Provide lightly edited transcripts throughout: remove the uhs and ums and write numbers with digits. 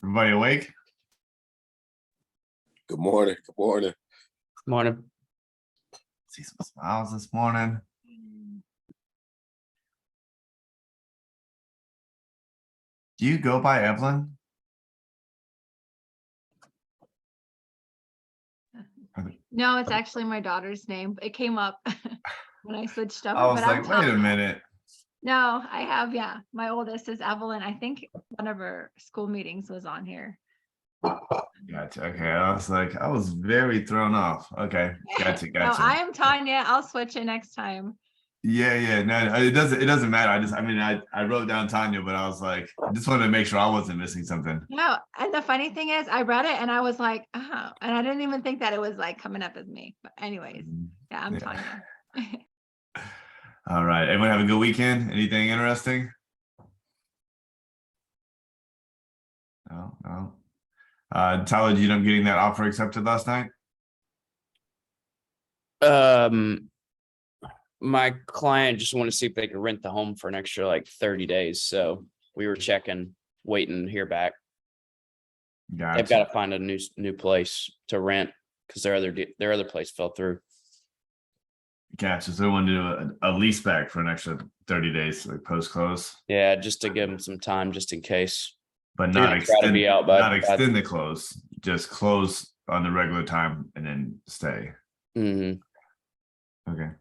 Everybody awake? Good morning. Good morning. Morning. See some smiles this morning. Do you go by Evelyn? No, it's actually my daughter's name. It came up when I switched over. I was but I'm like, wait a Tanya. minute. No, I have, yeah. My oldest is Evelyn. I think one of her school meetings was on here. Gotcha. Okay. I was like, I was very thrown off. Okay. Gotcha. No, Gotcha. I am Tanya. I'll switch it next time. Yeah. No, it doesn't matter. I wrote down Tanya, but I was like, I just wanted to make sure I wasn't missing something. No, and the funny thing is I read it and I was like, oh, and I didn't even think that it was like coming up as me. But anyways, yeah, I'm Yeah. Tanya. All right. Everyone have a good weekend. Anything interesting? No. Tyler, did you end up getting that offer accepted last night? My client just wanted to see if they could rent the home for an extra like 30 days. So we were checking, waiting to hear back. Gotcha. They've got to find a new place to rent because their other place fell through. Gotcha. So they want to do a lease back for an extra 30 days, like post close, Yeah, just to give them some time, just in case. but They're not gonna try to extend, be out not by- extend the close, just close on the regular time and then stay. Mhm. Okay.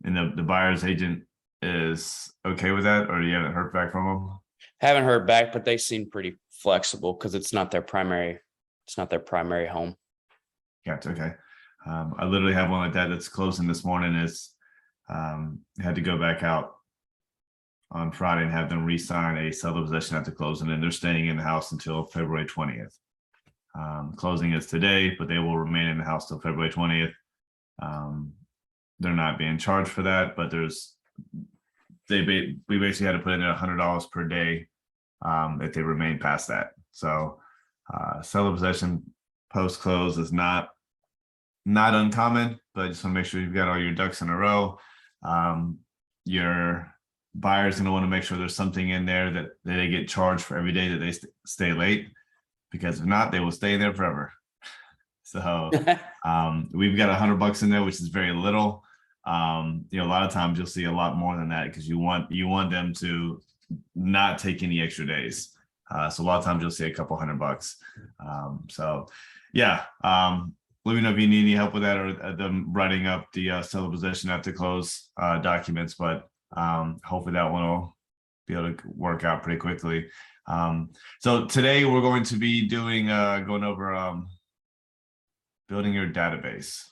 And the buyer's agent is okay with that, or you haven't heard back from them? Haven't heard back, but they seem pretty flexible because it's not their primary home. Gotcha. Okay. I literally have one like that that's closing this morning. Had to go back out on Friday and have them re-sign a sale of possession at the closing, and they're staying in the house until February 20th. Closing is today, but they will remain in the house till February 20th. They're not being charged for that, but we basically had to put in $100 per day if they remain past that. So sale of possession post close is not uncommon, but I just want to make sure you've got all your ducks in a row. Your buyer's going to want to make sure there's something in there that they get charged for every day that they stay late, because if not, they will stay there forever. So we've got $100 in there, which is very little. A lot of times you'll see a lot more than that because you want them to not take any extra days. So a lot of times you'll see a couple $100. So yeah. Let me know if you need any help with that, or them writing up the sale of possession at the close documents, but hopefully that one will be able to work out pretty quickly. So today we're going to be doing going over building your database.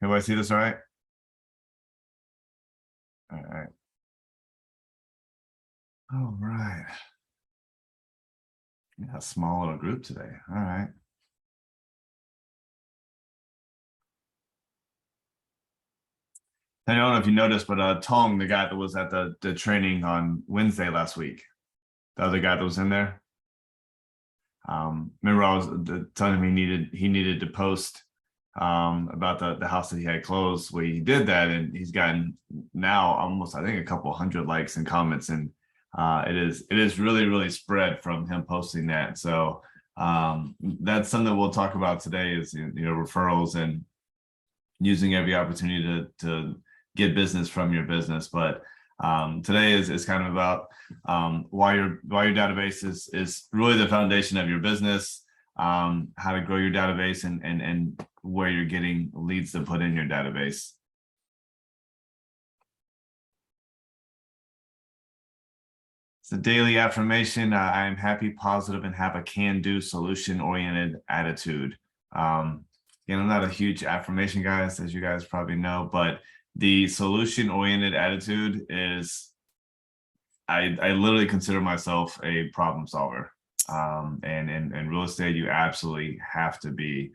Everybody see this all right? All right. All right. Yeah, a small little group today. All right. I don't know if you noticed, but Tong, the guy that was at the training on Wednesday last week, the other guy that was in there. Remember I was telling him he needed to post about the house that he had closed. Well, he did that, and he's gotten now almost, I think, a couple hundred likes and comments, and it is really spread from him posting that. So that's something that we'll talk about today is referrals and using every opportunity to get business from your business. But today is kind of about why your database is really the foundation of your business, how to grow your database, and where you're getting leads to put in your database. It's a daily affirmation. I am happy, positive, and have a can-do, solution-oriented attitude. I'm not a huge affirmation guy, as you guys probably know, but the solution-oriented attitude is, I literally consider myself a problem solver. And in real estate, you absolutely have to be.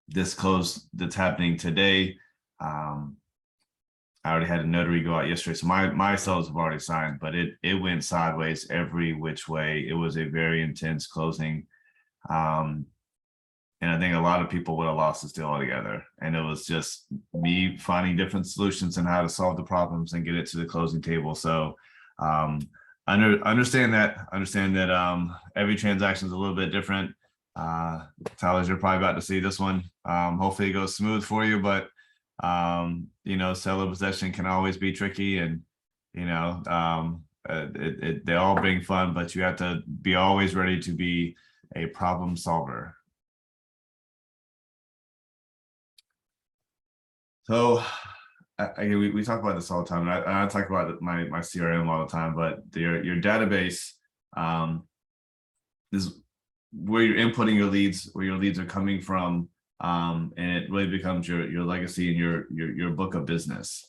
This close that's happening today, I already had a notary go out yesterday, so my sales have already signed, but it went sideways every which way. It was a very intense closing. And I think a lot of people would have lost this deal altogether. And it was just me finding different solutions and how to solve the problems and get it to the closing table. So understand that every transaction is a little bit different. Tyler, you're probably about to see this one. Hopefully it goes smooth for you, but seller possession can always be tricky, and they all bring fun, but you have to be always ready to be a problem solver. So we talk about this all the time, and I talk about my CRM all the time, but your database is where you're inputting your leads, where your leads are coming from, and it really becomes your legacy and your book of business.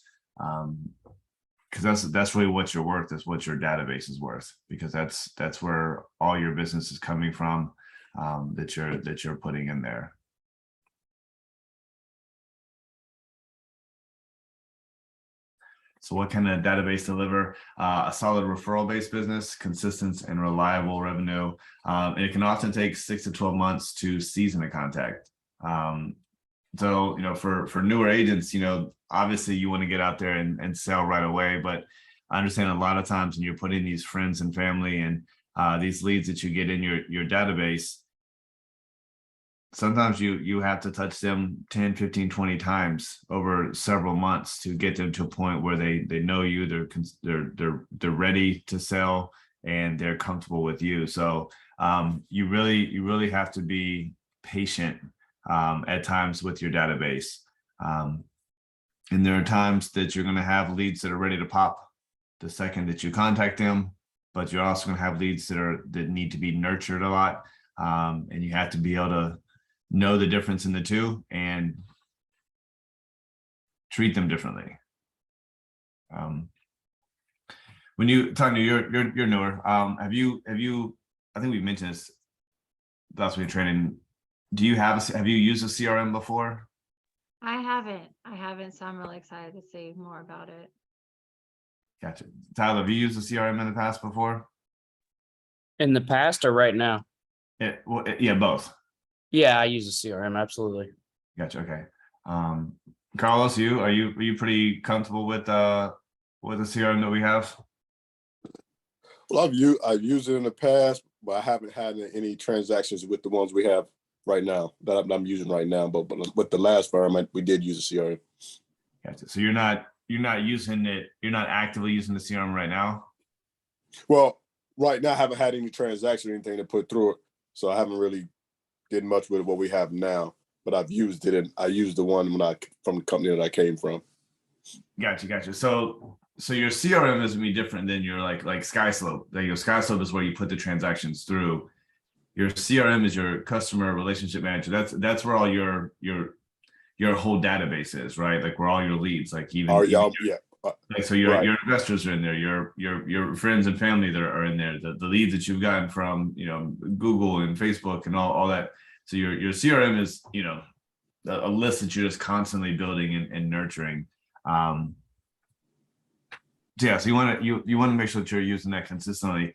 Because that's really what you're worth, is what your database is worth, because that's where all your business is coming from, that you're putting in there. So what can a database deliver? A solid referral-based business, consistent and reliable revenue. And it can often take 6 to 12 months to season a contact. So, for newer agents, obviously you want to get out there and sell right away. But I understand a lot of times when you're putting these friends and family and these leads that you get in your database, sometimes you have to touch them 10, 15, 20 times over several months to get them to a point where they know you, they're ready to sell, and they're comfortable with you. So you really have to be patient at times with your database. And there are times that you're going to have leads that are ready to pop the second that you contact them, but you're also going to have leads that need to be nurtured a lot. And you have to be able to know the difference in the two and treat them differently. When Tanya, you're newer. Have you? I think we mentioned this last week training. Have you used a CRM before? I haven't. So I'm really excited to see more about it. Gotcha. Tyler, have you used a CRM in the past before? In the past or right now? Yeah, both. Yeah, I use a CRM, absolutely. Gotcha. Okay. Carlos, are you pretty comfortable with the CRM that we have? Well, I've used it in the past, but I haven't had any transactions with the ones we have right now that I'm using right now. But with the last firm, we did use a CRM. Gotcha. So you're not using it. You're not actively using the CRM right now. Well, right now I haven't had any transaction or anything to put through it, so I haven't really did much with what we have now. But I've used it, and I used the one from the company that I came from. Gotcha. So your CRM is gonna be different than your like SkySlope. Like your SkySlope is where you put the transactions through. Your CRM is your customer relationship manager. That's where all your whole database is, right? Like where all your leads, like even like so your investors are in there, your friends and family that are in there, the leads that you've gotten from Google and Facebook and all that. So your CRM is a list that you're just constantly building and nurturing. So you want to make sure that you're using that consistently.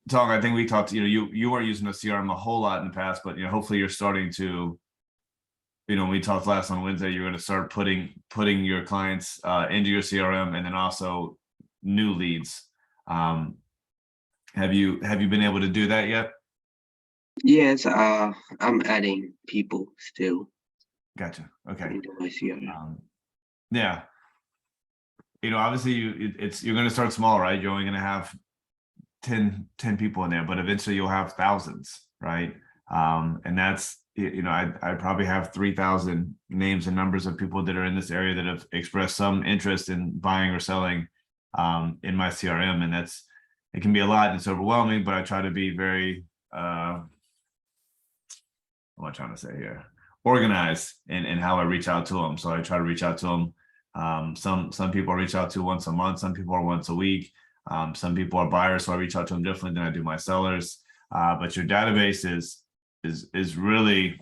Tom, I think we talked. You weren't using a CRM a whole lot in the past, but hopefully you're starting to. We talked last on Wednesday. You're going to start putting your clients into your CRM, and then also new leads. Have you been able to do that yet? Yes, I'm adding people still. Gotcha. Okay. Into my CRM. Yeah. Obviously you're going to start small, right? You're only going to have 10 people in there, but eventually you'll have thousands, right? And that's, I probably have 3,000 names and numbers of people that are in this area that have expressed some interest in buying or selling in my CRM. And it can be a lot and it's overwhelming, but I try to be very, what am I trying to say here? Organized in how I reach out to them. So I try to reach out to them. Some people I reach out to once a month. Some people are once a week. Some people are buyers, so I reach out to them differently than I do my sellers. But your database is really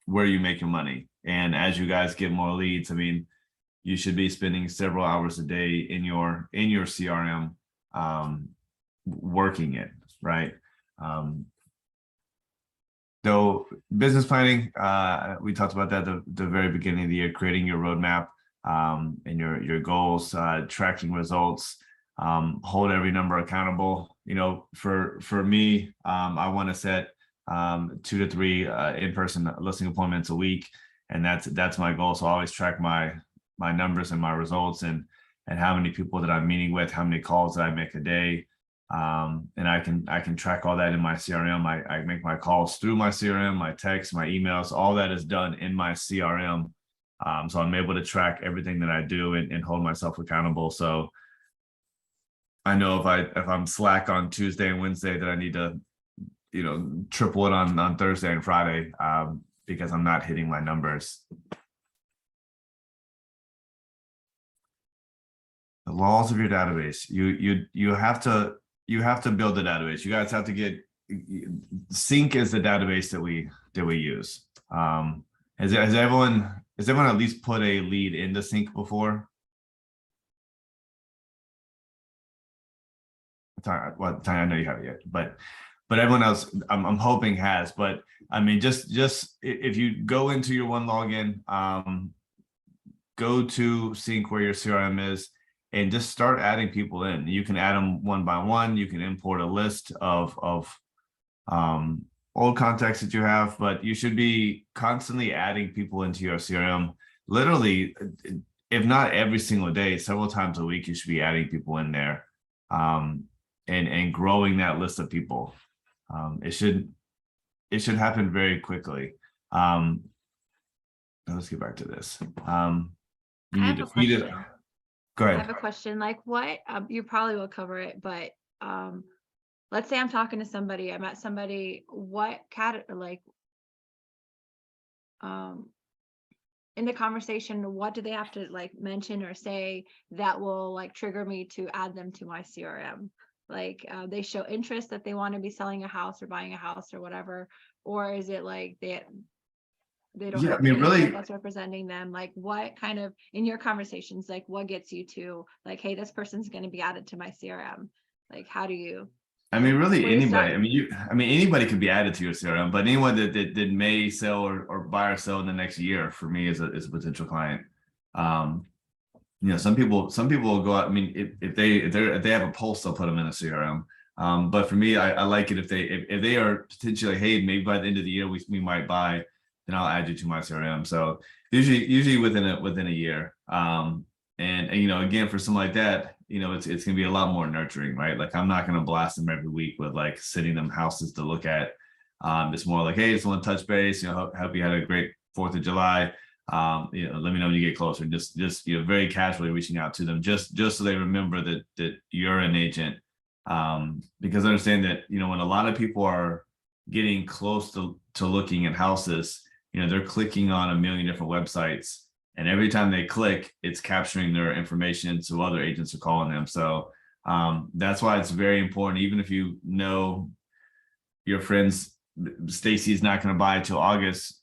where you make your money. And as you guys get more leads, you should be spending several hours a day in your CRM working it, right? So business planning, we talked about that at the very beginning of the year, creating your roadmap and your goals, tracking results, hold every number accountable. You know, for me, I want to set 2 to 3 in-person listing appointments a week, and that's my goal. So I always track my numbers and my results and how many people that I'm meeting with, how many calls that I make a day. And I can track all that in my CRM. I make my calls through my CRM, my texts, my emails, all that is done in my CRM. So I'm able to track everything that I do and hold myself accountable. So I know if I'm slack on Tuesday and Wednesday that I need to, you know, triple it on Thursday and Friday because I'm not hitting my numbers. The laws of your database. You have to build the database. You guys have to get Sync is the database that we use. Has everyone at least put a lead into Sync before? Well, I know you haven't yet, but everyone else, I'm hoping has. But I mean, just if you go into your one login, go to Sync where your CRM is, and just start adding people in. You can add them one by one. You can import a list of old contacts that you have, but you should be constantly adding people into your CRM. Literally, if not every single day, several times a week, you should be adding people in there and growing that list of people. It should happen very quickly. Let's get back to this. You I need have to a feed it. question. Go I ahead. have a question, like what, you probably will cover it, but let's say I'm talking to somebody, I met somebody, what in the conversation, what do they have to like mention or say that will like trigger me to add them to my CRM? Like they show interest that they want to be selling a house or buying a house or whatever, or is it like they don't Yeah, have I mean, an really- agent that's representing them? Like what kind of, in your conversations, like what gets you to like, hey, this person's going to be added to my CRM? Like, how do you? I mean, really Where do you anybody. start? I mean, anybody could be added to your CRM, but anyone that may sell or buy or sell in the next year for me is a potential client. You know, some people will go out. I mean, if they have a pulse, they'll put them in a CRM. But for me, I like it if they are potentially, hey, maybe by the end of the year we might buy, then I'll add you to my CRM. So usually within a year. And you know, again, for something like that, you know, it's gonna be a lot more nurturing, right? Like I'm not gonna blast them every week with like sending them houses to look at. It's more like, hey, just want to touch base, you know, hope you had a great 4th of July. You know, let me know when you get closer. Just you know, very casually reaching out to them, just so they remember that you're an agent. Because I understand that, you know, when a lot of people are getting close to looking at houses, you know, they're clicking on a million different websites. And every time they click, it's capturing their information. So other agents are calling them. So that's why it's very important. Even if you know your friends, Stacy's not going to buy till August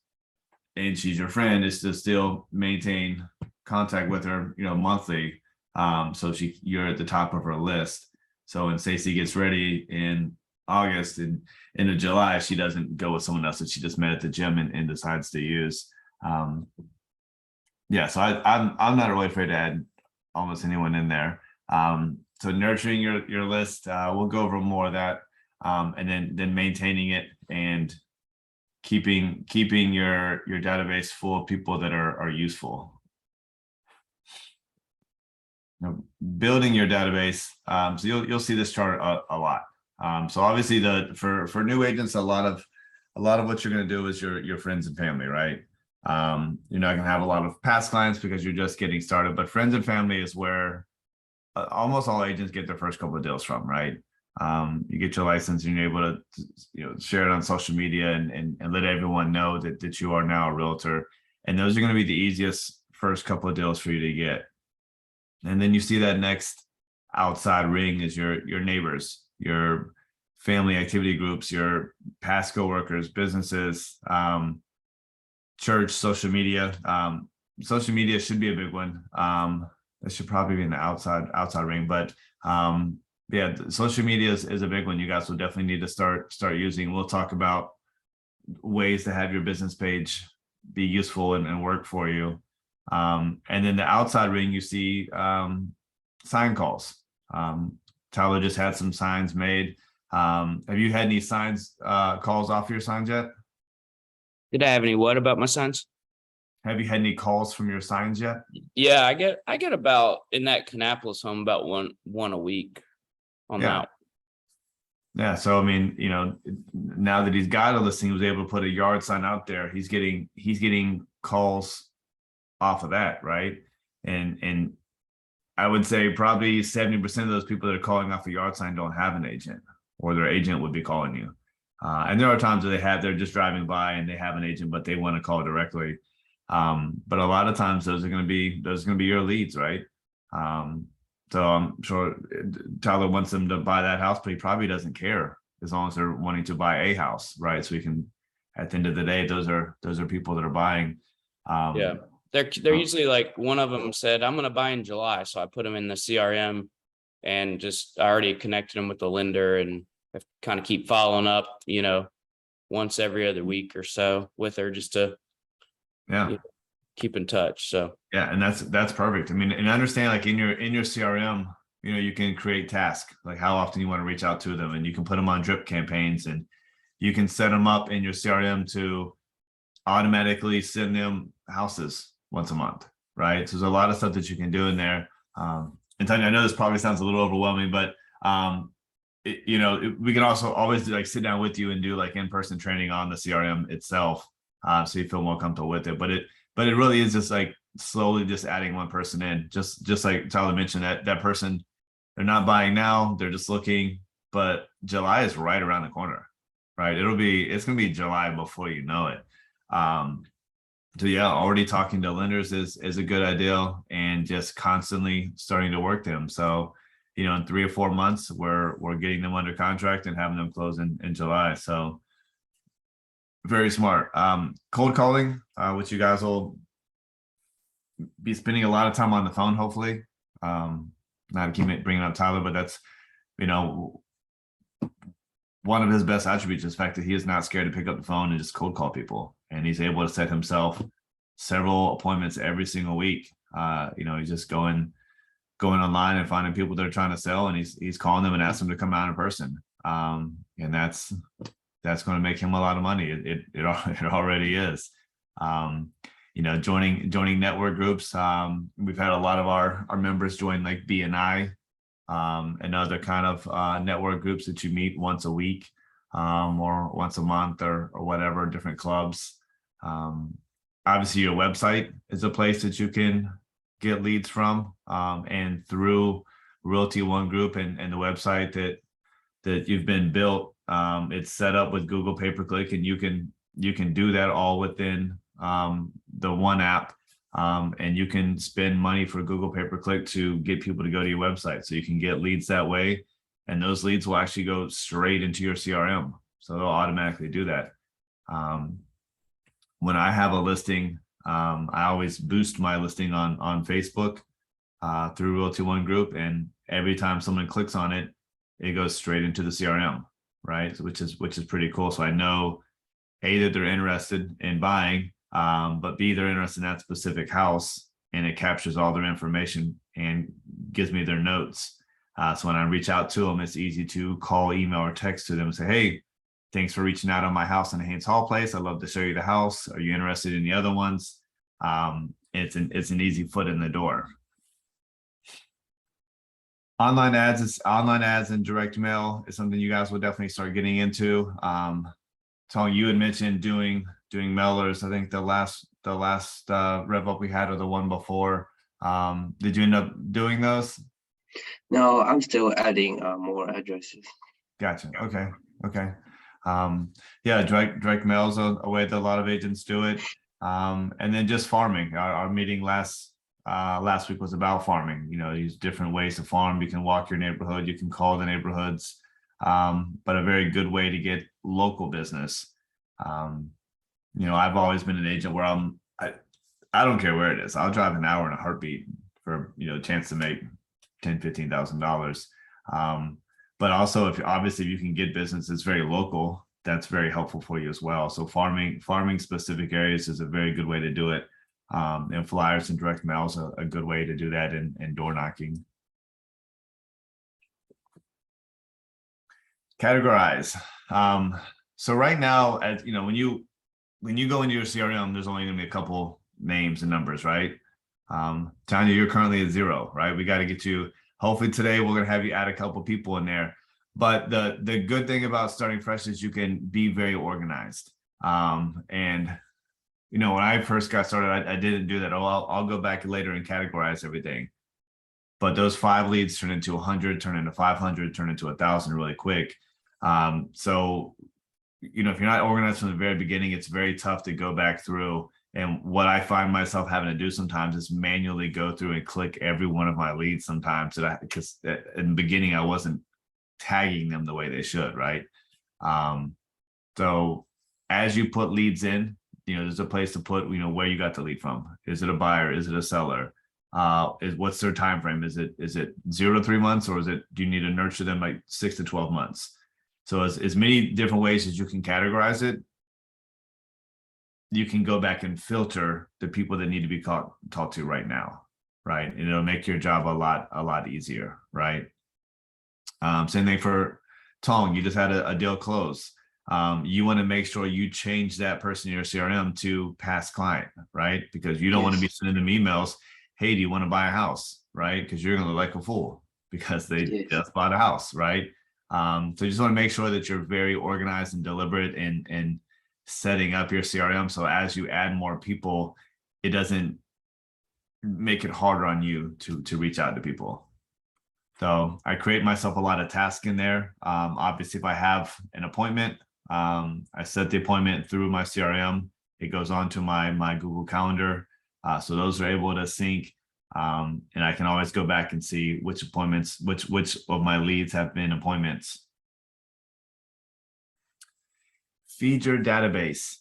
and she's your friend, is to still maintain contact with her, you know, monthly. So you're at the top of her list. So when Stacy gets ready in August and into July, she doesn't go with someone else that she just met at the gym and decides to use. Yeah, so I'm not really afraid to add almost anyone in there. So nurturing your list, we'll go over more of that, and then maintaining it and keeping your database full of people that are useful. You know, building your database. So you'll see this chart a lot. So obviously for new agents, a lot of what you're going to do is your friends and family, right? You're not going to have a lot of past clients because you're just getting started, but friends and family is where almost all agents get their first couple of deals from, right? You get your license and you're able to, you know, share it on social media and let everyone know that you are now a realtor. And those are going to be the easiest first couple of deals for you to get. And then you see that next outside ring is your neighbors, your family activity groups, your past coworkers, businesses, church, social media. Social media should be a big one. That should probably be in the outside ring, but yeah, social media is a big one. You guys will definitely need to start using. We'll talk about ways to have your business page be useful and work for you. And then the outside ring, you see sign calls. Tyler just had some signs made. Have you had any signs calls off your signs yet? Did I have any what about my signs? Have you had any calls from your signs yet? Yeah, I get about in that Kannapolis home about one a week on Yeah. that. Yeah, so I mean, you know, now that he's got a listing, he was able to put a yard sign out there. He's getting calls off of that, right? And I would say probably 70% of those people that are calling off a yard sign don't have an agent, or their agent would be calling you. And there are times where they're just driving by and they have an agent, but they want to call directly. But a lot of times those are going to be your leads, right? So I'm sure Tyler wants them to buy that house, but he probably doesn't care as long as they're wanting to buy a house, right? So we can, at the end of the day, those are people that are buying. Yeah. They're usually like, one of them said, I'm gonna buy in July. So I put them in the CRM and I already connected them with the lender, and I kind of keep following up, you know, once every other week or so with her, just to Yeah. keep in touch. So Yeah, and that's perfect. I mean, and understand, like in your CRM, you know, you can create tasks, like how often you want to reach out to them, and you can put them on drip campaigns, and you can set them up in your CRM to automatically send them houses once a month, right? So there's a lot of stuff that you can do in there. And Tanya, I know this probably sounds a little overwhelming, but we can also always like sit down with you and do like in-person training on the CRM itself, so you feel more comfortable with it. But it really is just like slowly just adding one person in, just like Tyler mentioned, that person, they're not buying now, they're just looking, but July is right around the corner, right? It's gonna be July before you know it. So yeah, already talking to lenders is a good idea, and just constantly starting to work them. So, you know, in 3 or 4 months, we're getting them under contract and having them close in July. So very smart. Cold calling, which you guys will be spending a lot of time on the phone, hopefully. Not to keep bringing up Tyler, but that's, you know, one of his best attributes is the fact that he is not scared to pick up the phone and just cold call people. And he's able to set himself several appointments every single week. You know, he's just going online and finding people that are trying to sell, and he's calling them and asking them to come out in person. And that's going to make him a lot of money. It already is. You know, joining network groups. We've had a lot of our members join like BNI and other kind of network groups that you meet once a week, or once a month, or whatever, different clubs. Obviously your website is a place that you can get leads from, and through Realty One Group and the website that you've been built, it's set up with Google pay-per-click, and you can do that all within the one app, and you can spend money for Google pay-per-click to get people to go to your website, so you can get leads that way, and those leads will actually go straight into your CRM, so they'll automatically do that. When I have a listing, I always boost my listing on Facebook through Realty One Group, and every time someone clicks on it, it goes straight into the CRM, right? So which is pretty cool. So I know A, that they're interested in buying, but B, they're interested in that specific house, and it captures all their information and gives me their notes. So when I reach out to them, it's easy to call, email, or text to them and say, hey, thanks for reaching out on my house in the Haynes Hall place. I'd love to show you the house. Are you interested in the other ones? It's an easy foot in the door. Online ads and direct mail is something you guys will definitely start getting into. Tony, you had mentioned doing mailers. I think the last rev up we had, or the one before. Did you end up doing those? No, I'm still adding more addresses. Gotcha. Okay. Yeah, direct mail is a way that a lot of agents do it. And then just farming. Our meeting last week was about farming. You know, these different ways to farm. You can walk your neighborhood, you can call the neighborhoods, but a very good way to get local business. You know, I've always been an agent where I don't care where it is. I'll drive an hour in a heartbeat for, you know, a chance to make $10,000, $15,000. But also, if you can get business that's very local, that's very helpful for you as well. So farming specific areas is a very good way to do it. And flyers and direct mail is a good way to do that, and door knocking. Categorize. So right now, as you know, when you go into your CRM, there's only going to be a couple names and numbers, right? Tanya, you're currently at 0, right? We got to get you. Hopefully today we're going to have you add a couple people in there. But the good thing about starting fresh is you can be very organized. And you know, when I first got started, I didn't do that. Oh, I'll go back later and categorize everything. But those 5 leads turn into 100, turn into 500, turn into 1,000 really quick. So, you know, if you're not organized from the very beginning, it's very tough to go back through. And what I find myself having to do sometimes is manually go through and click every one of my leads sometimes, because in the beginning I wasn't tagging them the way they should, right? So as you put leads in, you know, there's a place to put, you know, where you got the lead from. Is it a buyer? Is it a seller? What's their time frame? Is it 0 to 3 months, or do you need to nurture them like 6 to 12 months? So as many different ways as you can categorize it, you can go back and filter the people that need to be talked to right now, right? And it'll make your job a lot easier, right? Same thing for Tong. You just had a deal close. You want to make sure you change that person in your CRM to past client, right? Because you don't want to be sending them emails, hey, do you want to buy a house, right? Because you're going to look like a fool because they just bought a house, right? So you just want to make sure that you're very organized and deliberate and setting up your CRM. So as you add more people, it doesn't make it harder on you to reach out to people. So I create myself a lot of tasks in there. Obviously, if I have an appointment, I set the appointment through my CRM. It goes on to my Google Calendar. So those are able to sync. And I can always go back and see which appointments, which of my leads have been appointments. Feed your database.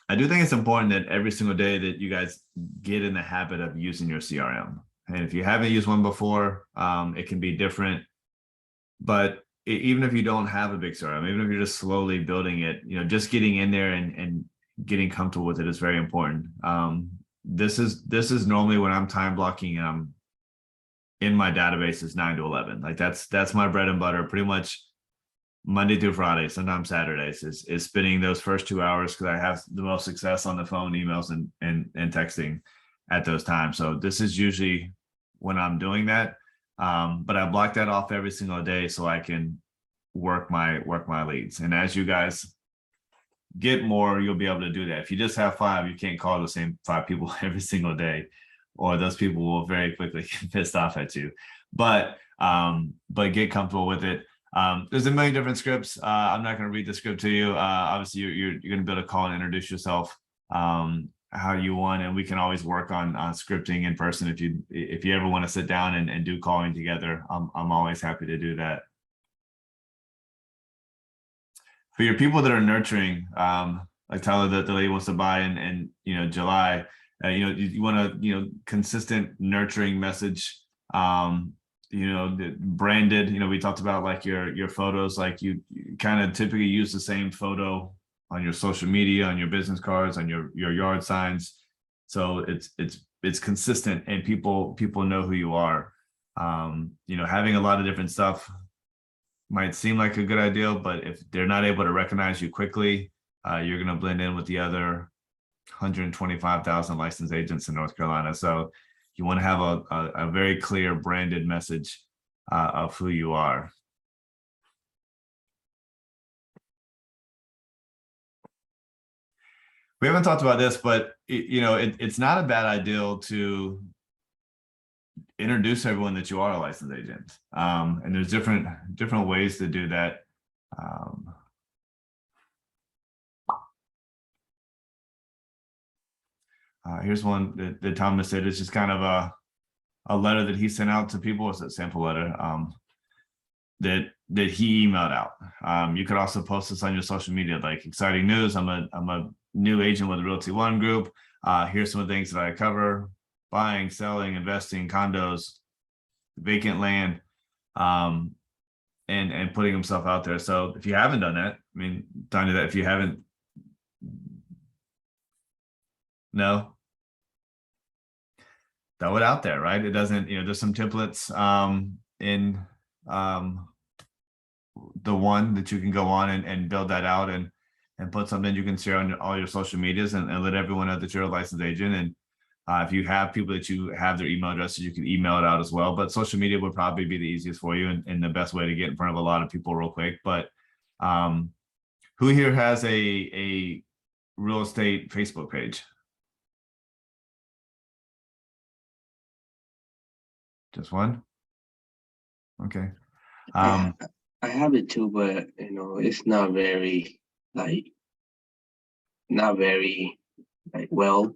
I do think it's important that every single day that you guys get in the habit of using your CRM. And if you haven't used one before, it can be different. But even if you don't have a big CRM, even if you're just slowly building it, you know, just getting in there and getting comfortable with it is very important. This is normally when I'm time blocking and I'm in my database is 9 to 11. Like that's my bread and butter. Pretty much Monday through Friday, sometimes Saturdays is spending those first 2 hours because I have the most success on the phone, emails, and texting at those times. So this is usually when I'm doing that. But I block that off every single day so I can work my leads. And as you guys get more, you'll be able to do that. If you just have 5, you can't call the same 5 people every single day, or those people will very quickly get pissed off at you. But get comfortable with it. There's a million different scripts. I'm not going to read the script to you. Obviously, you're going to be able to call and introduce yourself how you want, and we can always work on scripting in person if you ever want to sit down and do calling together. I'm always happy to do that. For your people that are nurturing, like Tyler, the lady wants to buy in you know, July. You want to consistent nurturing message. You know, branded. You know, we talked about like your photos. Like you kind of typically use the same photo on your social media, on your business cards, on your yard signs. So it's consistent and people know who you are. You know, having a lot of different stuff might seem like a good idea, but if they're not able to recognize you quickly, you're going to blend in with the other 125,000 licensed agents in North Carolina. So you want to have a very clear branded message of who you are. We haven't talked about this, but it's not a bad idea to introduce everyone that you are a licensed agent. And there's different ways to do that. Here's one that Thomas said. It's just kind of a letter that he sent out to people. It's a sample letter that he emailed out. You could also post this on your social media, like exciting news. I'm a new agent with Realty One Group. Here's some of the things that I cover: buying, selling, investing, condos, vacant land. And and putting himself out there. So if you haven't done that, I mean, Tanya, that if you haven't, no, throw it out there, right? It doesn't, there's some templates in the one that you can go on and build that out and put something you can share on all your social medias and let everyone know that you're a licensed agent. And if you have people that you have their email addresses, you can email it out as well. But social media would probably be the easiest for you and the best way to get in front of a lot of people real quick. But who here has a real estate Facebook page? Just one? Okay. I have it too, but it's not very well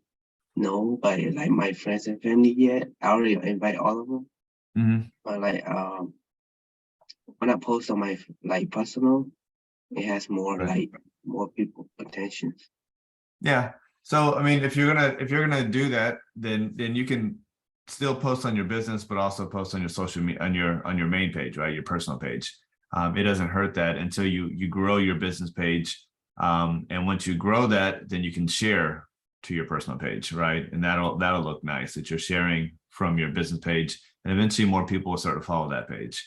known by like my friends and family yet. I already invite all of them, but when I post on my personal, it has more Right. more people attention. Yeah. So I mean, if you're gonna do that, then you can still post on your business, but also post on your social media on your main page, right? Your personal page. It doesn't hurt that until you grow your business page. And once you grow that, then you can share to your personal page, right? And that'll look nice that you're sharing from your business page, and eventually more people will start to follow that page.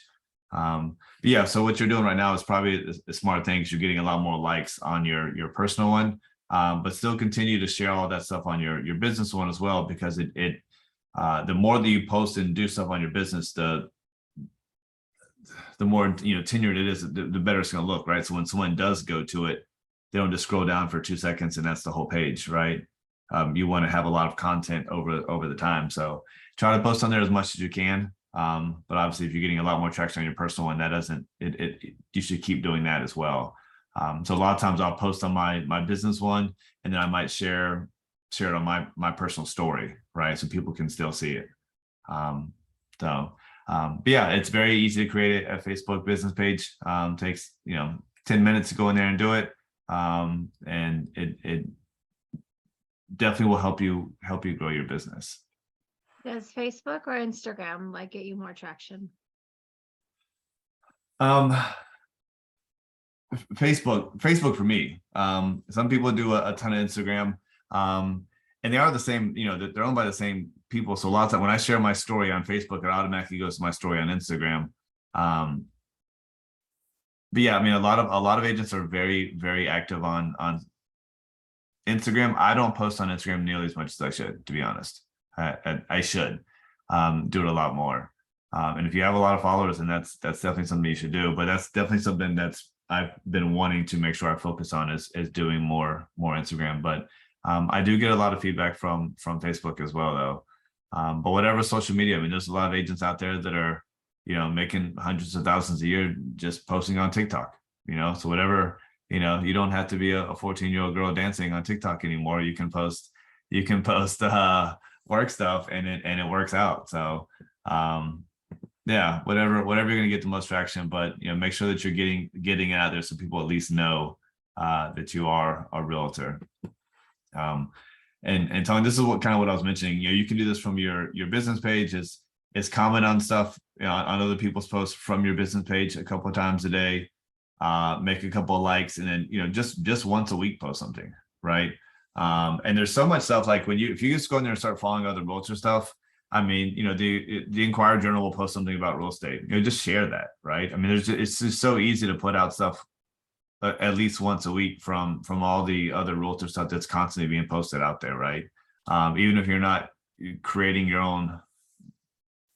But yeah, so what you're doing right now is probably a smart thing because you're getting a lot more likes on your personal one, but still continue to share all that stuff on your business one as well, because the more that you post and do stuff on your business, the more tenured it is, the better it's going to look, right? So when someone does go to it, they don't just scroll down for 2 seconds and that's the whole page, right? You want to have a lot of content over the time. So try to post on there as much as you can. But obviously, if you're getting a lot more traction on your personal one, that doesn't you should keep doing that as well. So a lot of times I'll post on my business one, and then I might share it on my personal story, right? So people can still see it. But yeah, it's very easy to create a Facebook business page. Takes 10 minutes to go in there and do it. And it definitely will help you grow your business. Does Facebook or Instagram get you more traction? Facebook for me. Some people do a ton of Instagram, and they are the same, they're owned by the same people. So a lot of time when I share my story on Facebook, it automatically goes to my story on Instagram. But yeah, I mean, a lot of agents are very, very active on Instagram. I don't post on Instagram nearly as much as I should, to be honest. I should do it a lot more. And if you have a lot of followers, then that's definitely something you should do. But that's definitely something I've been wanting to make sure I focus on is doing more Instagram. But I do get a lot of feedback from Facebook as well, though. But whatever social media, I mean, there's a lot of agents out there that are making hundreds of thousands a year just posting on TikTok. So whatever, you don't have to be a 14-year-old girl dancing on TikTok anymore. You can post work stuff and it works out. So yeah, whatever you're gonna get the most traction, but make sure that you're getting it out there so people at least know that you are a realtor. And Tony, this is what I was mentioning. You can do this from your business page. Is comment on stuff on other people's posts from your business page a couple of times a day. Make a couple of likes, and then just once a week post something, right? And there's so much stuff like if you just go in there and start following other realtor stuff, I mean, the Inquirer Journal will post something about real estate. Just share that, right? I mean, it's just so easy to put out stuff at least once a week from all the other realtor stuff that's constantly being posted out there, right? Even if you're not creating your own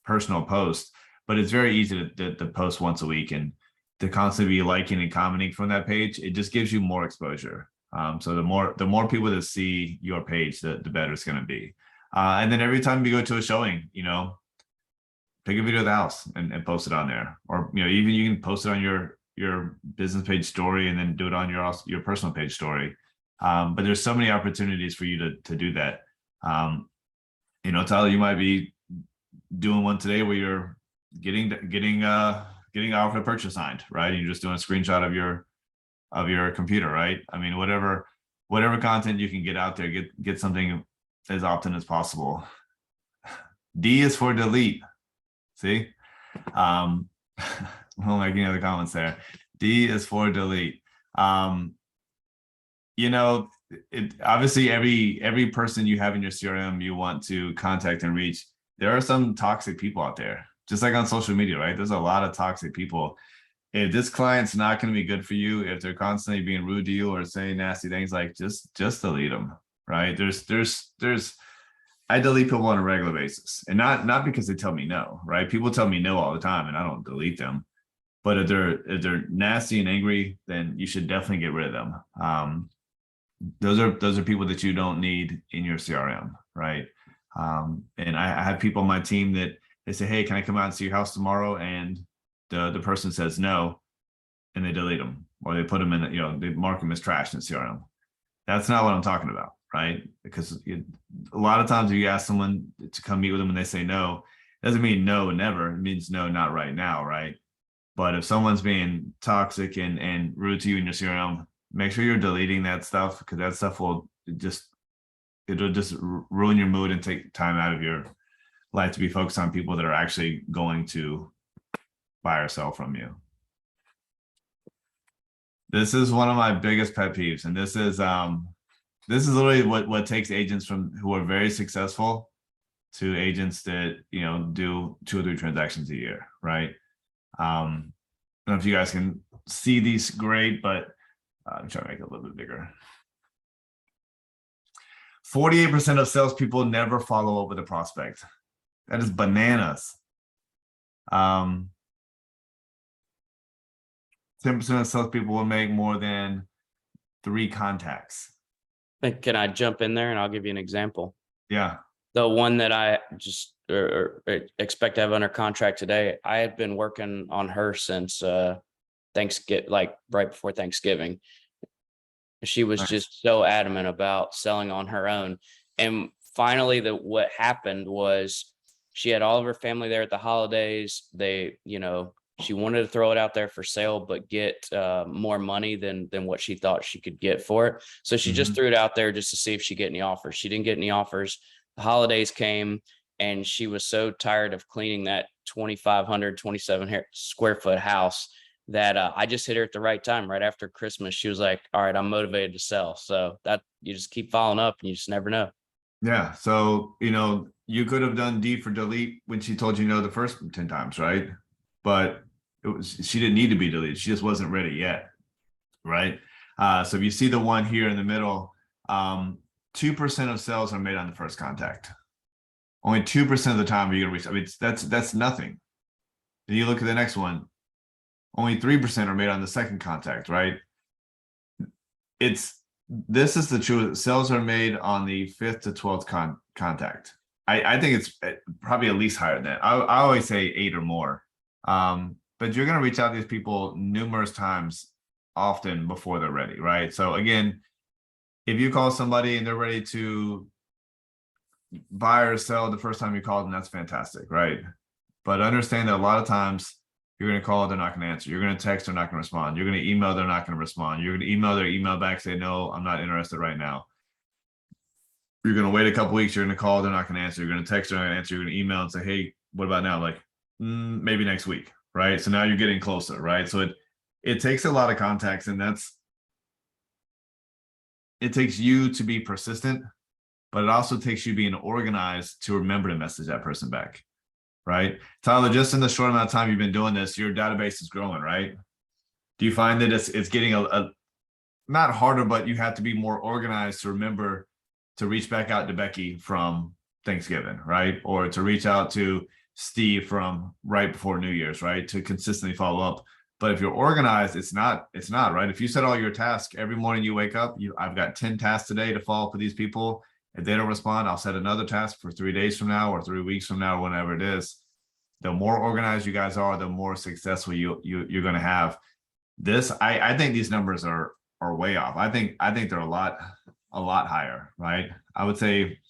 personal post, but it's very easy to post once a week and to constantly be liking and commenting from that page. It just gives you more exposure. So the more people that see your page, the better it's going to be. And then every time you go to a showing, take a video of the house and post it on there, or even you can post it on your business page story and then do it on your personal page story. But there's so many opportunities for you to do that. Tyler, you might be doing one today where you're getting an offer to purchase signed, right? You're just doing a screenshot of your computer, right? I mean, whatever content you can get out there, get something as often as possible. D is for delete. See? won't make any other comments there. D is for delete. You know, it obviously every person you have in your CRM you want to contact and reach. There are some toxic people out there, just like on social media, right? There's a lot of toxic people. If this client's not going to be good for you, if they're constantly being rude to you or saying nasty things, like just delete them, right? There's I delete people on a regular basis, and not because they tell me no, right? People tell me no all the time, and I don't delete them. But if they're nasty and angry, then you should definitely get rid of them. Those are people that you don't need in your CRM, right? And I have people on my team that they say, "Hey, can I come out and see your house tomorrow?" And the person says no, and they delete them, or they put them in, they mark them as trash in CRM. That's not what I'm talking about, right? Because a lot of times if you ask someone to come meet with them and they say no, it doesn't mean no, never. It means no, not right now, right? But if someone's being toxic and rude to you in your CRM, make sure you're deleting that stuff, because that stuff will it'll just ruin your mood and take time out of your life to be focused on people that are actually going to buy or sell from you. This is one of my biggest pet peeves, and this is literally what takes agents from who are very successful to agents that do 2 or 3 transactions a year, right? I don't know if you guys can see these great, but I'm trying to make it a little bit bigger. 48% of salespeople never follow up with a prospect. That is bananas. 10% of salespeople will make more than 3 contacts. Can I jump in there and I'll give you an example? Yeah. The one that I just expect to have under contract today, I had been working on her since Thanksgiving, like right before Thanksgiving. She was Nice. just so adamant about selling on her own. And finally, what happened was she had all of her family there at the holidays. She wanted to throw it out there for sale, but get more money than what she thought she could get for it. So she just threw it out there just to see if she'd get any offers. She didn't get any offers. The holidays came, and she was so tired of cleaning that 2,500, 27 square foot house that I just hit her at the right time. Right after Christmas, she was like, "All right, I'm motivated to sell." So that you just keep following up, and you just never know. Yeah. So, you could have done D for delete when she told you no the first 10 times, right? But she didn't need to be deleted. She just wasn't ready yet, right? So if you see the one here in the middle, 2% of sales are made on the first contact. Only 2% of the time are you gonna reach. I mean, that's nothing. Then you look at the next one, only 3% are made on the second contact, right? This is the truth. Sales are made on the 5th to 12th contact. I think it's probably at least higher than that. I always say 8 or more. But you're going to reach out to these people numerous times, often before they're ready, right? So again, if you call somebody and they're ready to buy or sell the first time you call them, that's fantastic, right? But understand that a lot of times you're going to call, they're not going to answer. You're going to text, they're not going to respond. You're going to email, they're not going to respond. You're going to email their email back, say, "No, I'm not interested right now." You're going to wait a couple weeks, you're going to call, they're not going to answer. You're going to text, they're not going to answer. You're going to email and say, "Hey, what about now?" Like, maybe next week. Right. So now you're getting closer, right? So it takes a lot of contacts, and it takes you to be persistent, but it also takes you being organized to remember to message that person back, right? Tyler, just in the short amount of time you've been doing this, your database is growing, right? Do you find that it's getting a not harder, but you have to be more organized to remember to reach back out to Becky from Thanksgiving, right? Or to reach out to Steve from right before New Year's, right? To consistently follow up. But if you're organized, it's not right. If you set all your tasks every morning you wake up, I've got 10 tasks today to follow up with these people. If they don't respond, I'll set another task for 3 days from now or 3 weeks from now, whenever it is. The more organized you guys are, the more successful you're going to have. This, I think these numbers are way off. I think they're a lot higher, right? I would say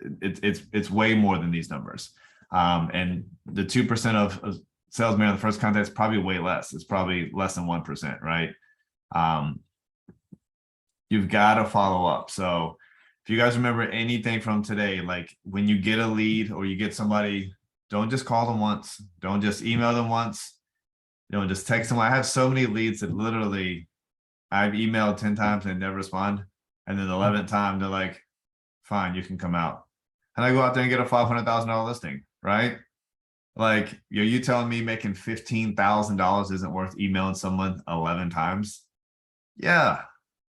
it's way more than these numbers. And the 2% of sales made on the first contact is probably way less. It's probably less than 1%, right? You've got to follow up. So if you guys remember anything from today, like when you get a lead or you get somebody, don't just call them once. Don't just email them once. just text them. I have so many leads that literally I've emailed 10 times and they never respond. And then the 11th time they're like, fine, you can come out. And I go out there and get a $500,000 listing, right? Like, you telling me making $15,000 isn't worth emailing someone 11 times? Yeah,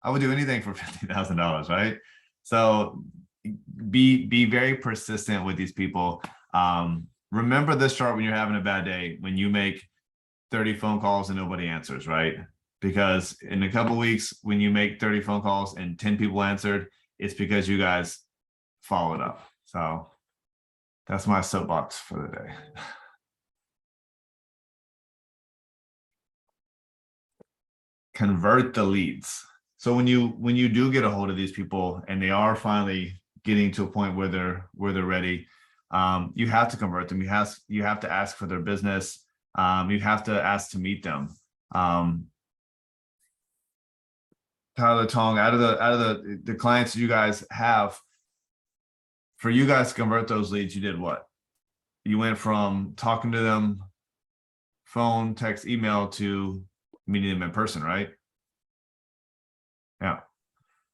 I would do anything for $15,000, right? So be very persistent with these people. Remember this chart when you're having a bad day, when you make 30 phone calls and nobody answers, right? Because in a couple weeks, when you make 30 phone calls and 10 people answered, it's because you guys followed up. So that's my soapbox for the day. Convert the leads. So when you do get a hold of these people and they are finally getting to a point where they're ready, you have to convert them. You have to ask for their business. You have to ask to meet them. Tyler Tong, out of the clients you guys have, for you guys to convert those leads, you did what? You went from talking to them, phone, text, email, to meeting them in person, right? Yeah.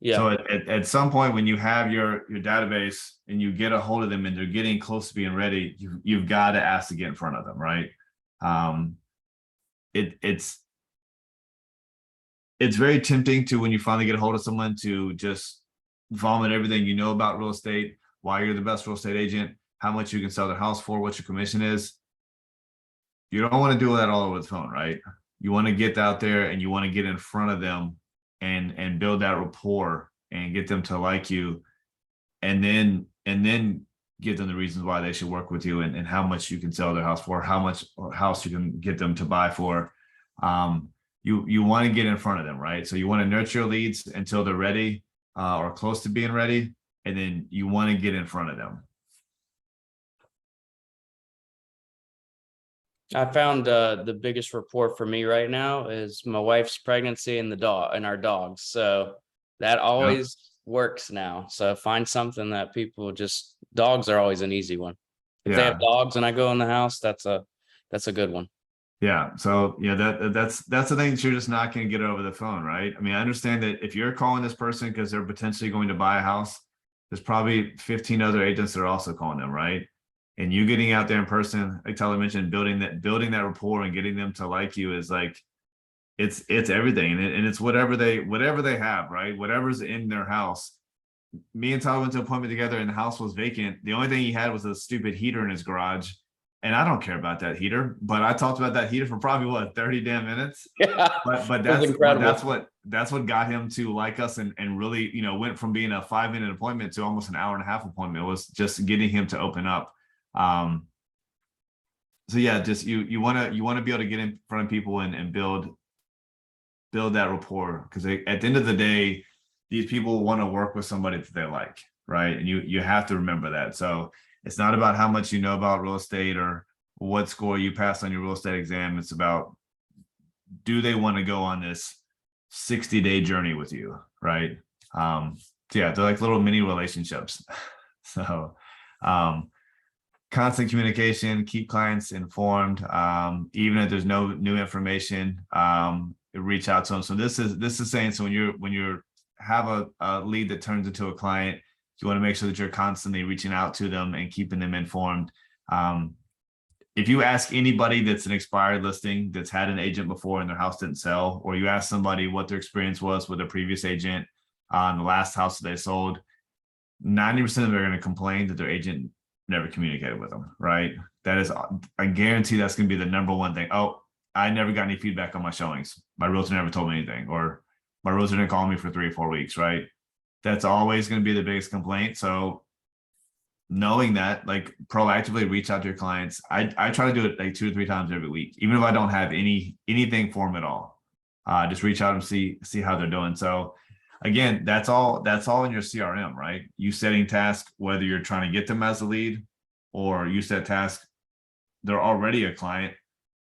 Yeah. So at some point when you have your database and you get a hold of them and they're getting close to being ready, you've got to ask to get in front of them, right? It's very tempting to, when you finally get a hold of someone, to just vomit everything you know about real estate, why you're the best real estate agent, how much you can sell their house for, what your commission is. You don't want to do that all over the phone, right? You want to get out there and you want to get in front of them and build that rapport and get them to like you, and then give them the reasons why they should work with you, and how much you can sell their house for, how much house you can get them to buy for. You want to get in front of them, right? So you want to nurture leads until they're ready, or close to being ready, and then you want to get in front of them. I found the biggest report for me right now is my wife's pregnancy and our dogs. So that always works now. So find something that people just, dogs are always an easy one. If they have dogs and I go in the house, that's a good one. Yeah. So that's the thing that you're just not going to get over the phone, right? I mean, I understand that if you're calling this person because they're potentially going to buy a house, there's probably 15 other agents that are also calling them, right? And you getting out there in person, like Tyler mentioned, building that rapport and getting them to like you is like, it's everything. And it's whatever they have, right? Whatever's in their house. Me and Tyler went to an appointment together and the house was vacant. The only thing he had was a stupid heater in his garage. And I don't care about that heater, but I talked about that heater for probably 30 damn minutes. Yeah. But that's what got him to like us and really, went from being a 5-minute appointment to almost an hour and a half appointment. It was just getting him to open up. So yeah, just you want to be able to get in front of people and build that rapport, because at the end of the day, these people want to work with somebody that they like, right? And you have to remember that. So it's not about how much you know about real estate or what score you passed on your real estate exam. It's about, do they want to go on this 60-day journey with you, right? So yeah, they're like little mini relationships. So constant communication, keep clients informed. Even if there's no new information, reach out to them. So this is saying, so when you have a lead that turns into a client, you want to make sure that you're constantly reaching out to them and keeping them informed. If you ask anybody that's an expired listing that's had an agent before and their house didn't sell, or you ask somebody what their experience was with a previous agent on the last house that they sold, 90% of them are going to complain that their agent never communicated with them, right? That is, I guarantee that's going to be the number one thing. Oh, I never got any feedback on my showings. My realtor never told me anything, or my realtor didn't call me for 3 or 4 weeks, right? That's always going to be the biggest complaint. So knowing that, like, proactively reach out to your clients. I try to do it like 2 or 3 times every week, even if I don't have anything for them at all. Just reach out and see how they're doing. So again, that's all in your CRM, right? You setting tasks, whether you're trying to get them as a lead or you set tasks, they're already a client,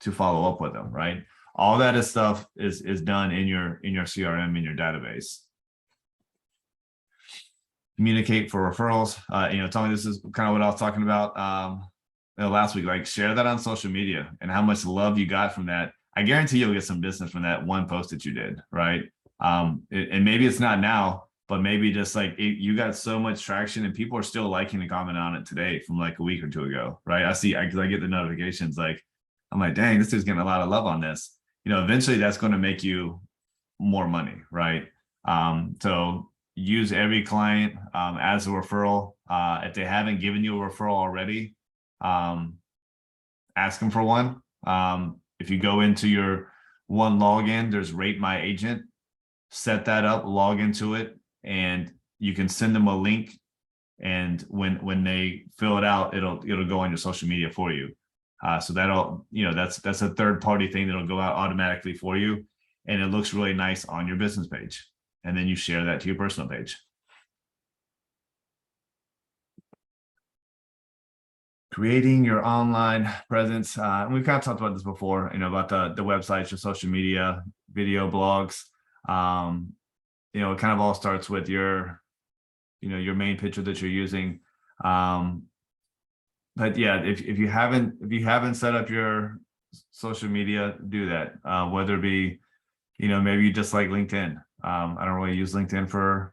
to follow up with them, right? All that stuff is done in your CRM, in your database. Communicate for referrals. Tony, this is kind of what I was talking about last week. Like, share that on social media and how much love you got from that. I guarantee you'll get some business from that one post that you did, right? And maybe it's not now, but maybe just like you got so much traction and people are still liking and commenting on it today from like a week or two ago, right? I get the notifications, like I'm like, dang, this dude's getting a lot of love on this. Eventually that's going to make you more money, right? So use every client as a referral. If they haven't given you a referral already, ask them for one. If you go into your one login, there's Rate My Agent. Set that up, log into it, and you can send them a link. And when they fill it out, it'll go on your social media for you. So that'll, that's a third party thing that'll go out automatically for you, and it looks really nice on your business page. And then you share that to your personal page. Creating your online presence. And we've kind of talked about this before, about the websites, your social media, video blogs. It kind of all starts with your main picture that you're using. But yeah, if you haven't set up your social media, do that. Whether it be, maybe you just like LinkedIn. I don't really use LinkedIn for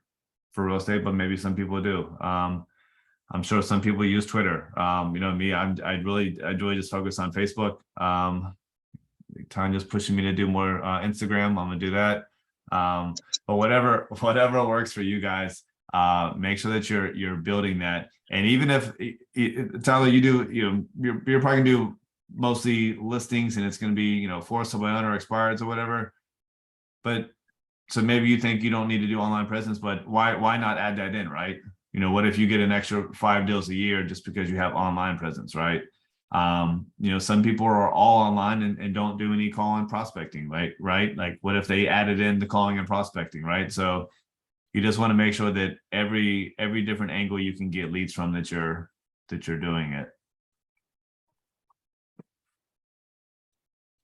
real estate, but maybe some people do. I'm sure some people use Twitter. Me, I'd really just focus on Facebook. Tanya's pushing me to do more Instagram. I'm gonna do that. But whatever works for you guys, make sure that you're building that. And even if Tyler, you're probably gonna do mostly listings, and it's gonna be for sale by owner, expireds or whatever. But so maybe you think you don't need to do online presence, but why not add that in, right? What if you get an extra 5 deals a year just because you have online presence, right? Some people are all online and don't do any calling prospecting, right? Like what if they added in the calling and prospecting, right? So you just want to make sure that every different angle you can get leads from, that you're doing it.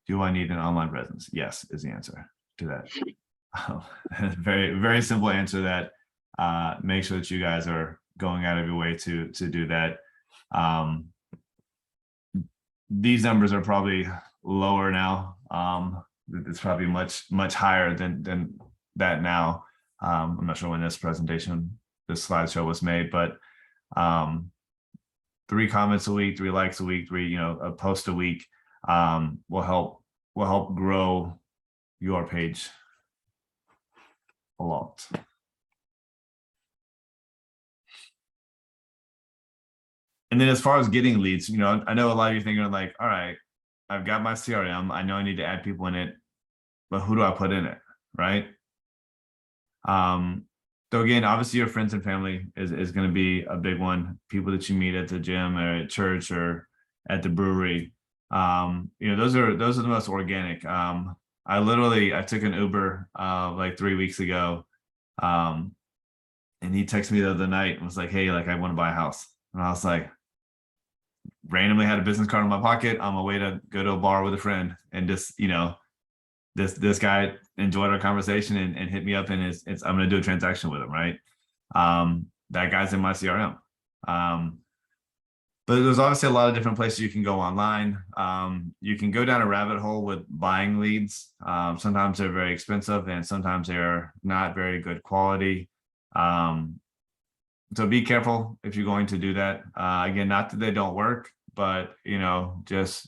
Do I need an online presence? Yes, is the answer to that. Very, very simple answer to that. Make sure that you guys are going out of your way to do that. These numbers are probably lower now. It's probably much higher than that now. I'm not sure when this slideshow was made, but 3 comments a week, 3 likes a week, a post a week will help grow your page a lot. And then as far as getting leads, I know a lot of you thinking like, all right, I've got my CRM. I know I need to add people in it, but who do I put in it, right? So again, obviously your friends and family is going to be a big one. People that you meet at the gym or at church or at the brewery. Those are the most organic. I took an Uber like 3 weeks ago, and he texted me the other night and was like, hey, like I want to buy a house. And I was like, randomly had a business card in my pocket on my way to go to a bar with a friend, and just this guy enjoyed our conversation and hit me up, and I'm going to do a transaction with him, right? That guy's in my CRM. But there's obviously a lot of different places you can go online. You can go down a rabbit hole with buying leads. Sometimes they're very expensive, and sometimes they're not very good quality. So be careful if you're going to do that. Again, not that they don't work, but just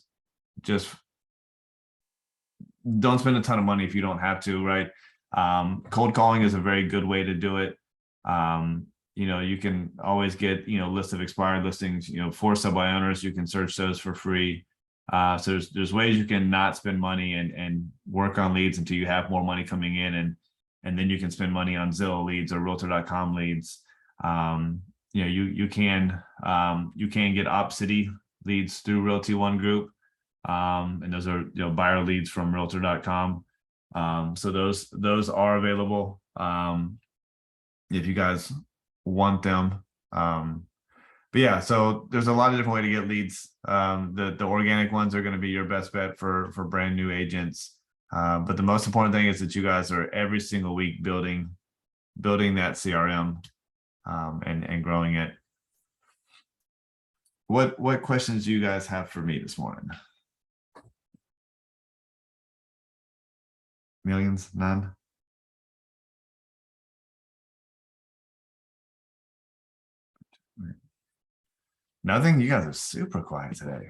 don't spend a ton of money if you don't have to, right? Cold calling is a very good way to do it. You can always get list of expired listings, for sale by owners. You can search those for free. So there's ways you can not spend money and work on leads until you have more money coming in, and then you can spend money on Zillow leads or Realtor.com leads. You can get Opcity leads through Realty One Group, and those are buyer leads from Realtor.com. So those are available if you guys want them. But yeah, so there's a lot of different ways to get leads. The organic ones are going to be your best bet for brand new agents. But the most important thing is that you guys are every single week building that CRM. And growing it. What questions do you guys have for me this morning? Millions? None? Nothing? You guys are super quiet today.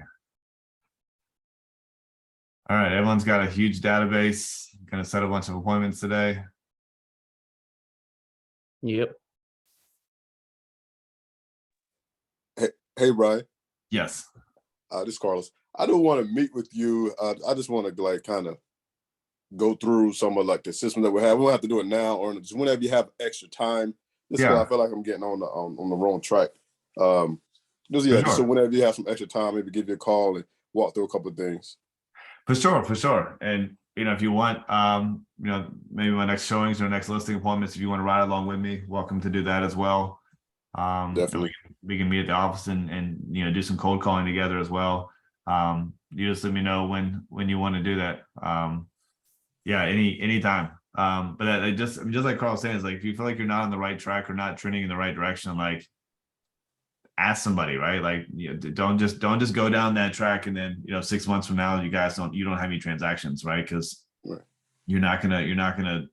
All right, everyone's got a huge database. Gonna set a bunch of appointments today. Yep. Hey, Brian, Yes. this is Carlos. I don't want to meet with you. I just want to like kind of go through some of like the system that we have. We don't have to do it now, or just whenever you have extra time. Just 'cause Yeah. I feel like I'm getting on the wrong track. Just For so sure. whenever you have some extra time, maybe give you a call and walk through a couple of things. For sure, for sure. And if you want, maybe my next showings or next listing appointments, if you want to ride along with me, welcome to do that as well. And Definitely. we can meet at the office and do some cold calling together as well. You just let me know when you want to do that. Yeah, anytime. But that just like Carl was saying, is like if you feel like you're not on the right track or not trending in the right direction, like ask somebody, right? Like don't just go down that track and then 6 months from now you don't have any transactions, right? Because Right. you're not gonna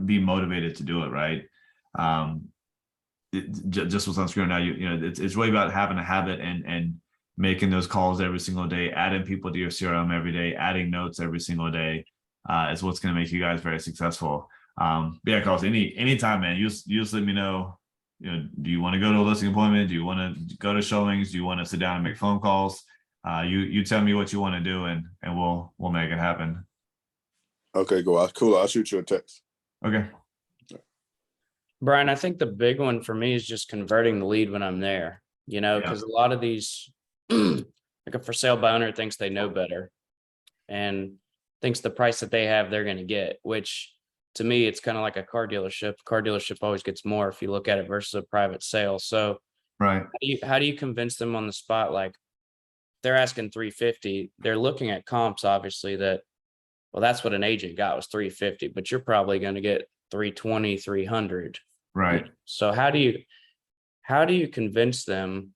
be motivated to do it, right? Just what's on screen now, it's really about having a habit and making those calls every single day, adding people to your CRM every day, adding notes every single day, is what's going to make you guys very successful. Yeah, calls anytime, man. You just let me know. Do you want to go to a listing appointment? Do you want to go to showings? Do you want to sit down and make phone calls? You tell me what you want to do, and we'll make it happen. Okay, cool. I'll shoot you a text. Okay. Brian, I think the big one for me is just converting the lead when I'm there, Yeah. because a lot of these, like a for sale by owner thinks they know better and thinks the price that they have, they're going to get, which to me, it's kind of like a car dealership. Car dealership always gets more if you look at it versus a private sale. So Right. how do you convince them on the spot? Like they're asking 350, they're looking at comps, obviously that, well, that's what an agent got was 350, but you're probably going to get 320, 300. Right. So how do you convince them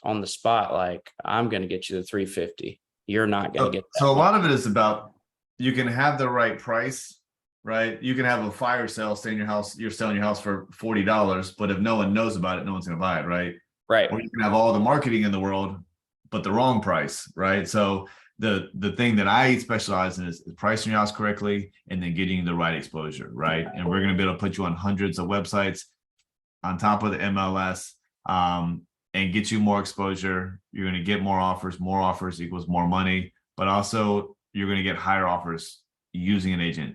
on the spot? Like, I'm going to get you the 350. You're not going to get that. So a lot of it is about, you can have the right price, right? You can have a fire sale, stay in your house, you're selling your house for $40, but if no one knows about it, no one's going to buy it, right? Right. Or you can have all the marketing in the world, but the wrong price, right? So the thing that I specialize in is pricing your house correctly and then getting the right exposure, right? And we're going to be able to put you on hundreds of websites on top of the MLS, and get you more exposure. You're going to get more offers equals more money, but also you're going to get higher offers using an agent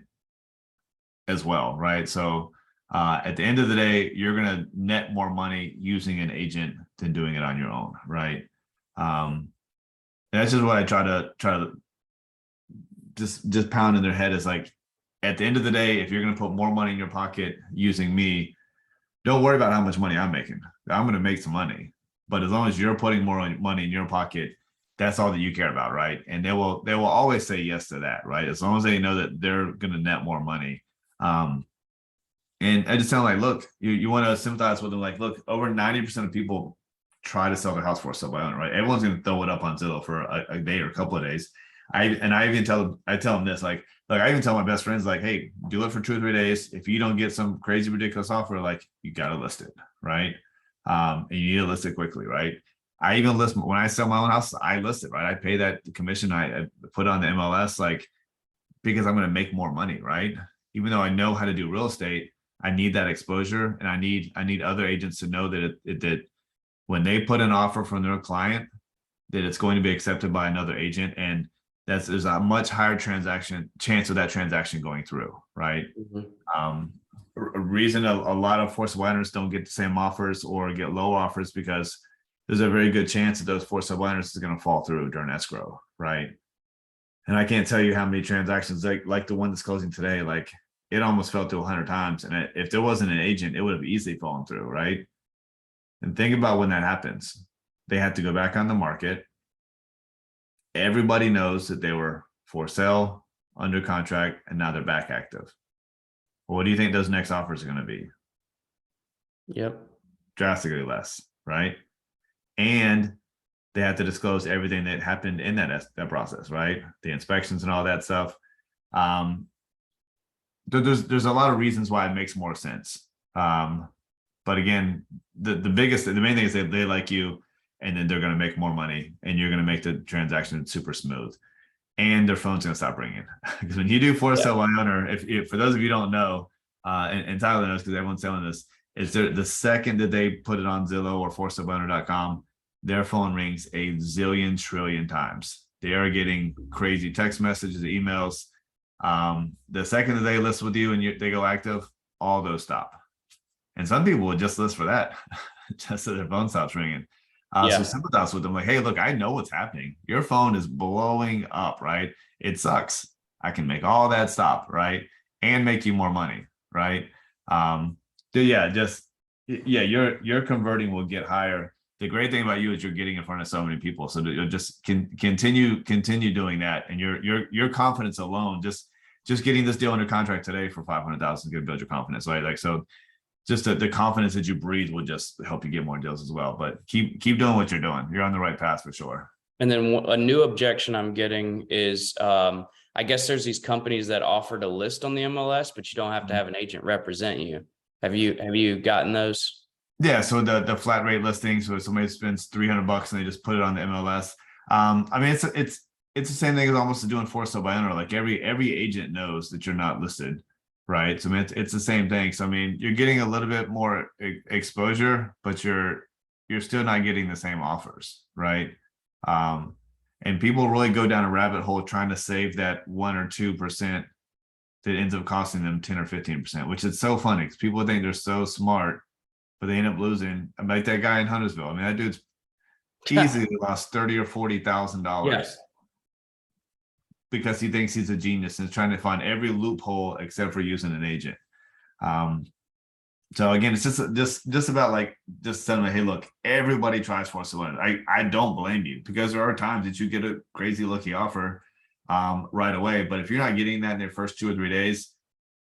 as well, right? So at the end of the day, you're going to net more money using an agent than doing it on your own, right? That's just what I try to just pound in their head is like, at the end of the day, if you're going to put more money in your pocket using me, don't worry about how much money I'm making. I'm going to make some money, but as long as you're putting more money in your pocket, that's all that you care about, right? And they will always say yes to that, right? As long as they know that they're going to net more money. And I just tell them, like, look, you want to sympathize with them, like, look, over 90% of people try to sell their house for a sale by owner, right? Everyone's going to throw it up on Zillow for a day or a couple of days. I even tell them this, like I even tell my best friends, like, hey, do it for 2 or 3 days. If you don't get some crazy ridiculous offer, like, you got to list it, right? And you need to list it quickly, right? I even list when I sell my own house, I list it, right? I pay that commission, I put on the MLS, like, because I'm going to make more money, right? Even though I know how to do real estate, I need that exposure, and I need other agents to know that that when they put an offer from their client, that it's going to be accepted by another agent, and there's a much higher chance of that transaction going through, right? Mm-hmm. A reason a lot of for sale owners don't get the same offers or get low offers because there's a very good chance that those for sale owners is going to fall through during escrow, right? And I can't tell you how many transactions like the one that's closing today, like, it almost fell through 100 times, and if there wasn't an agent, it would have easily fallen through, right? And think about when that happens. They have to go back on the market. Everybody knows that they were for sale, under contract, and now they're back active. Well, what do you think those next offers are going to be? Yep. Drastically less, right? And they have to disclose everything that happened in that process, right? The inspections and all that stuff. there's a lot of reasons why it makes more sense. But again, the main thing is that they like you, and then they're going to make more money, and you're going to make the transaction super smooth, and their phone's going to stop ringing. Because when you do for sale by owner, if for those of you who don't know, and Tyler knows because everyone's selling this, is the second that they put it on Zillow or forsalebyowner.com, their phone rings a zillion trillion times. They are getting crazy text messages, emails. The second that they list with you and they go active, all those stop. And some people would just list for that, just so their phone stops ringing. So sympathize with them, like, hey, look, I know what's happening. Your phone is blowing up, right? It sucks. I can make all that stop, right? And make you more money, right? Your converting will get higher. The great thing about you is you're getting in front of so many people, so you'll just continue doing that, and your confidence alone, just getting this deal under contract today for $500,000 is going to build your confidence, right? Like, so just the confidence that you breathe will just help you get more deals as well. But keep doing what you're doing. You're on the right path for sure. And then a new objection I'm getting is, I guess there's these companies that offer to list on the MLS, but you don't have to have an agent represent you. Have you gotten those? Yeah, so the flat rate listings where somebody spends $300 and they just put it on the MLS. I mean, it's the same thing as almost doing for sale by owner. Like every agent knows that you're not listed, right? So I mean, it's the same thing. So I mean, you're getting a little bit more exposure, but you're still not getting the same offers, right? And people really go down a rabbit hole trying to save that 1 or 2% that ends up costing them 10 or 15%, which is so funny because people think they're so smart, but they end up losing. Like that guy in Huntersville. I mean, that dude's easily lost $30,000 or $40,000 because he thinks he's a genius and is trying to find every loophole except for using an agent. So again, it's just about like just telling them, hey, look, everybody tries for sale. I don't blame you because there are times that you get a crazy lucky offer right away. But if you're not getting that in their first 2 or 3 days,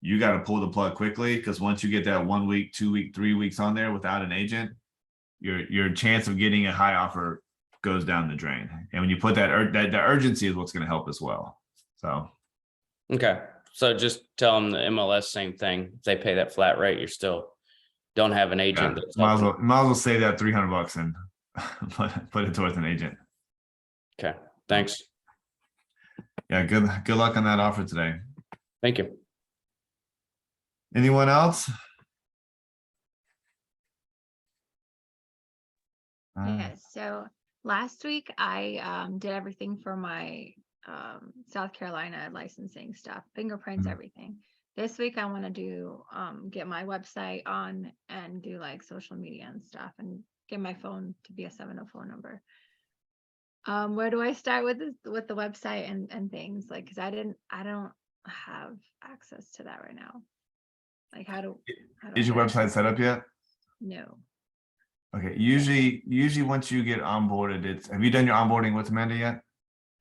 you got to pull the plug quickly, because once you get that 1 week, 2 week, 3 weeks on there without an agent, your chance of getting a high offer goes down the drain. And when you put that the urgency is what's going to help as well. So okay, so just tell them the MLS same thing. If they pay that flat rate, you're still don't have an agent. Might as well save that $300 and put it towards an agent. Okay, thanks. Yeah, good luck on that offer today. Thank you. Anyone else? Yeah, so last week I did everything for my South Carolina licensing stuff, fingerprints, everything. This week I want to do get my website on and do like social media and stuff, and get my phone to be a 704 number. Where do I start with the website and things, like, because I don't have access to that right now. Like, how do is your website set up yet? No. Okay, usually once you get onboarded, have you done your onboarding with Amanda yet?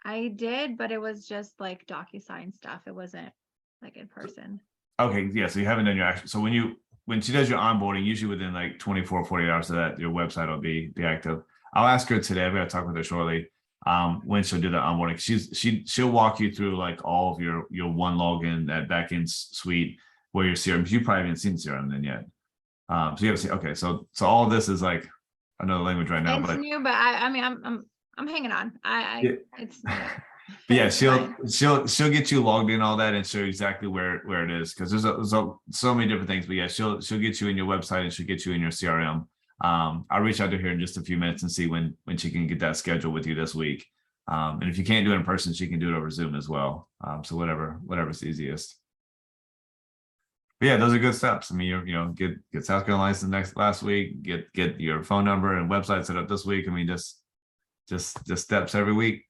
I did, but it was just like DocuSign stuff. It wasn't like in person. Okay, yeah, so you haven't done your action. So when she does your onboarding, usually within like 24, 48 hours of that, your website will be active. I'll ask her today. I've got to talk with her shortly when she'll do the onboarding. She'll walk you through like all of your one login, that backend suite where your CRM, you probably haven't seen CRM then yet. So you have to see, okay, so all of this is like another language right now. It's new, but I mean, I'm hanging on. It's but yeah, she'll get you logged in, all that, and show you exactly where it is, because there's so many different things. But yeah, she'll get you in your website and she'll get you in your CRM. I'll reach out to her in just a few minutes and see when she can get that scheduled with you this week. And if you can't do it in person, she can do it over Zoom as well. So whatever's easiest. But yeah, those are good steps. I mean, you get South Carolina license last week, get your phone number and website set up this week. I mean, just steps every week.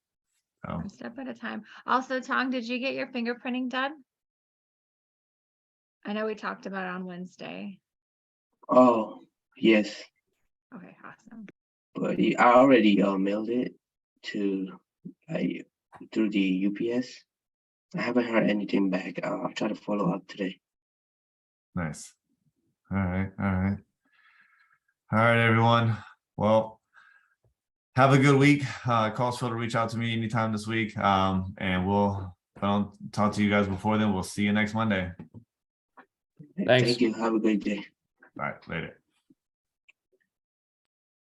One step at a time. Also, Tong, did you get your fingerprinting done? I know we talked about it on Wednesday. Oh, yes. Okay, awesome. But I already mailed it to through the UPS. I haven't heard anything back. I'll try to follow up today. Nice. All right, everyone. Well, have a good week. Call Phil to reach out to me anytime this week. And if I don't talk to you guys before then, we'll see you next Monday. Thanks. Thank you. Have a great day. All right, later.